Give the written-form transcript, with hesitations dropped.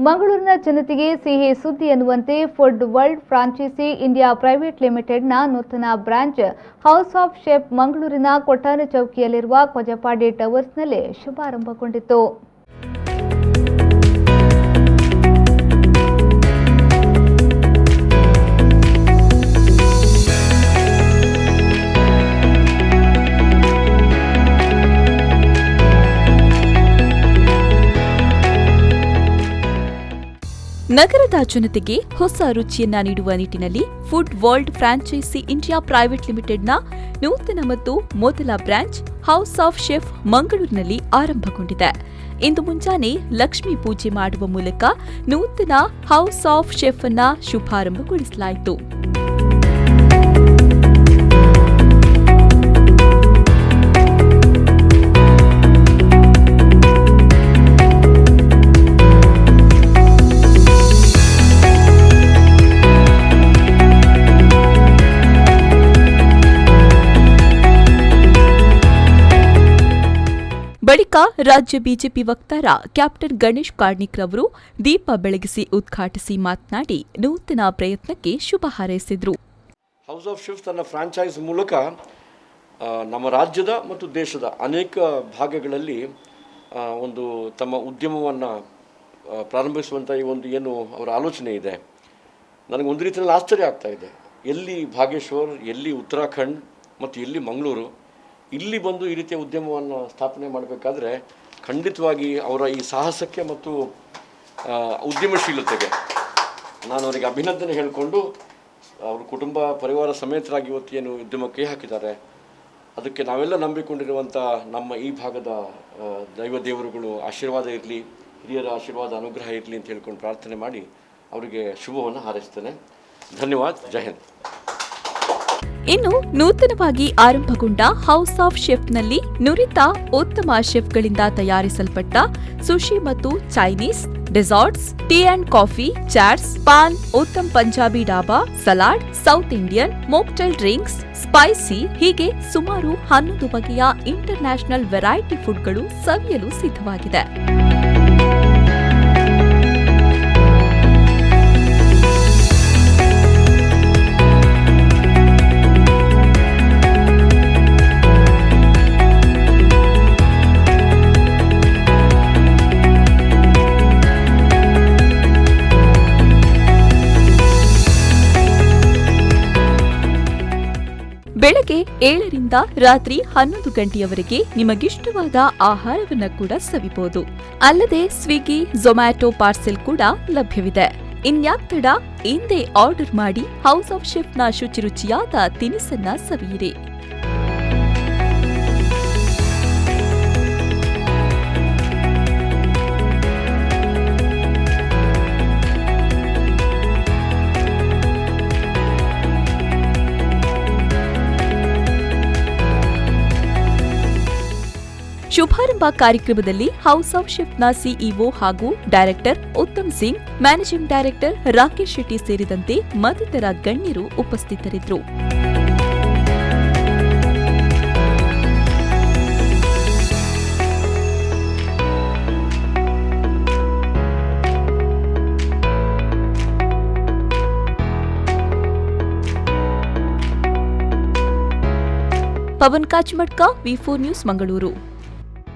ಮಂಗಳೂರಿನ ಜನತೆಗೆ ಸಿಹಿ ಸುದ್ದಿ ಎನ್ನುವಂತೆ food world franchise India private ಲಿಮಿಟೆಡ್ನ ನೂತನ ಬ್ರಾಂಚ್ ಹೌಸ್ ಆಫ್ ಶೆಫ್ ಮಂಗಳೂರಿನ ಕೊಟ್ಟಾರ ಚೌಕಿಯಲ್ಲಿರುವ ಕೊಜಪಾಡಿ ಟವರ್ಸ್ನಲ್ಲಿ ಶುಭಾರಂಭಗೊಂಡಿತು. ನಗರದ ಜನತೆಗೆ ಹೊಸ ರುಚಿಯನ್ನ ನೀಡುವ ನಿಟ್ಟಿನಲ್ಲಿ food world franchise India private ಲಿಮಿಟೆಡ್ನ ನೂತನ ಮತ್ತು ಮೊದಲ ಬ್ರಾಂಚ್ ಹೌಸ್ ಆಫ್ ಶೆಫ್ ಮಂಗಳೂರಿನಲ್ಲಿ ಆರಂಭಗೊಂಡಿದೆ. ಇಂದು ಮುಂಜಾನೆ ಲಕ್ಷ್ಮೀ ಪೂಜೆ ಮಾಡುವ ಮೂಲಕ ನೂತನ ಹೌಸ್ ಆಫ್ ಶೆಫ್ ಅನ್ನ ಶುಭಾರಂಭಗೊಳಿಸಲಾಯಿತು. ಬಳಿಕ ರಾಜ್ಯ ಬಿಜೆಪಿ ವಕ್ತಾರ ಕ್ಯಾಪ್ಟನ್ ಗಣೇಶ್ ಕಾರ್ಣಿಕ್ ರವರು ದೀಪ ಬೆಳಗಿಸಿ ಉದ್ಘಾಟಿಸಿ ಮಾತನಾಡಿ ನೂತನ ಪ್ರಯತ್ನಕ್ಕೆ ಶುಭ ಹಾರೈಸಿದರು. ಹೌಸ್ ಆಫ್ ಶೆಫ್ ತನ್ನ ಫ್ರಾಂಚೈಸ್ ಮೂಲಕ ನಮ್ಮ ರಾಜ್ಯದ ಮತ್ತು ದೇಶದ ಅನೇಕ ಭಾಗಗಳಲ್ಲಿ ಒಂದು ತಮ್ಮ ಉದ್ಯಮವನ್ನು ಪ್ರಾರಂಭಿಸುವಂಥ ಈ ಒಂದು ಏನು ಅವರ ಆಲೋಚನೆ ಇದೆ, ನನಗೆ ಒಂದು ರೀತಿಯಲ್ಲಿ ಆಶ್ಚರ್ಯ ಆಗ್ತಾ ಇದೆ. ಎಲ್ಲಿ ಭಾಗೇಶ್ವರ್, ಎಲ್ಲಿ ಉತ್ತರಾಖಂಡ್ ಮತ್ತು ಎಲ್ಲಿ ಮಂಗಳೂರು, ಇಲ್ಲಿ ಬಂದು ಈ ರೀತಿಯ ಉದ್ಯಮವನ್ನು ಸ್ಥಾಪನೆ ಮಾಡಬೇಕಾದ್ರೆ ಖಂಡಿತವಾಗಿ ಅವರ ಈ ಸಾಹಸಕ್ಕೆ ಮತ್ತು ಉದ್ಯಮಶೀಲತೆಗೆ ನಾನು ಅವರಿಗೆ ಅಭಿನಂದನೆ ಹೇಳಿಕೊಂಡು, ಅವ್ರ ಕುಟುಂಬ ಪರಿವಾರ ಸಮೇತರಾಗಿ ಇವತ್ತು ಏನು ಉದ್ಯಮಕ್ಕೆ ಹಾಕಿದ್ದಾರೆ, ಅದಕ್ಕೆ ನಾವೆಲ್ಲ ನಂಬಿಕೊಂಡಿರುವಂಥ ನಮ್ಮ ಈ ಭಾಗದ ದೈವ ದೇವರುಗಳು ಆಶೀರ್ವಾದ ಇರಲಿ, ಹಿರಿಯರ ಆಶೀರ್ವಾದ ಅನುಗ್ರಹ ಇರಲಿ ಅಂತ ಹೇಳ್ಕೊಂಡು ಪ್ರಾರ್ಥನೆ ಮಾಡಿ ಅವರಿಗೆ ಶುಭವನ್ನು ಹಾರೈಸ್ತೇನೆ. ಧನ್ಯವಾದ. ಜೈ ಹಿಂದ್. ಇನ್ನು ನೂತನವಾಗಿ ಆರಂಭಗೊಂಡ ಹೌಸ್ ಆಫ್ ಶೆಫ್ನಲ್ಲಿ ನುರಿತ ಉತ್ತಮ ಶೆಫ್ಗಳಿಂದ ತಯಾರಿಸಲ್ಪಟ್ಟ ಸುಶಿ ಮತ್ತು Chinese, desserts, tea and coffee, chats, paan, Uttam Punjabi dhaba, salad, South Indian, mocktail drinks, spicy ಹೀಗೆ ಸುಮಾರು 11 ಬಗೆಯ ಇಂಟರ್ ನ್ಯಾಷನಲ್ ವೆರೈಟಿ ಫುಡ್ಗಳು ಸವಿಯಲು ಸಿದ್ಧವಾಗಿದೆ. ಬೆಳಗ್ಗೆ 7ರಿಂದ ರಾತ್ರಿ 11 ಗಂಟೆಯವರೆಗೆ ನಿಮಗಿಷ್ಟವಾದ ಆಹಾರವನ್ನು ಕೂಡ ಸವಿಬಹುದು. ಅಲ್ಲದೆ ಸ್ವಿಗ್ಗಿ, ಝೊಮ್ಯಾಟೊ ಪಾರ್ಸೆಲ್ ಕೂಡ ಲಭ್ಯವಿದೆ. ಇನ್ಯಾಕ್ ತಡ, ಇಂದೇ ಆರ್ಡರ್ ಮಾಡಿ ಹೌಸ್ ಆಫ್ ಶೆಫ್ನ ಶುಚಿರುಚಿಯಾದ ತಿನಿಸನ್ನ ಸವಿಯಿರಿ. ಶುಭಾರಂಭ ಕಾರ್ಯಕ್ರಮದಲ್ಲಿ ಹೌಸ್ ಆಫ್ ಶೆಫ್ನ ಸಿಇಒ ಹಾಗೂ director Uttam Singh, managing director Rakesh Shetty ಸೇರಿದಂತೆ ಮತ್ತಿತರ ಗಣ್ಯರು ಉಪಸ್ಥಿತರಿದ್ದರು. ಪವನ್ ಕಾಚ್ಮಡ್ಕ, ವಿ4 ನ್ಯೂಸ್, ಮಂಗಳೂರು.